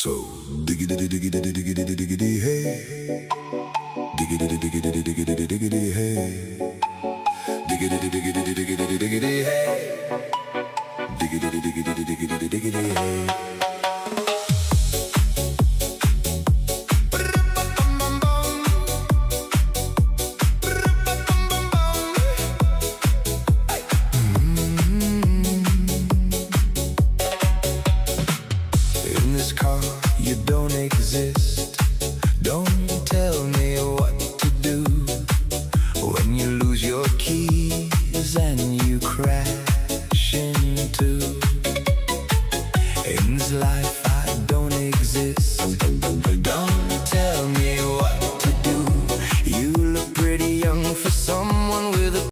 So diggity diggity diggity diggity hey, diggity diggity diggity diggity hey, diggity diggity diggity diggity hey, diggity diggity diggity diggity hey. In this car, you don't exist. Don't tell me what to do when you lose your keys and you crash.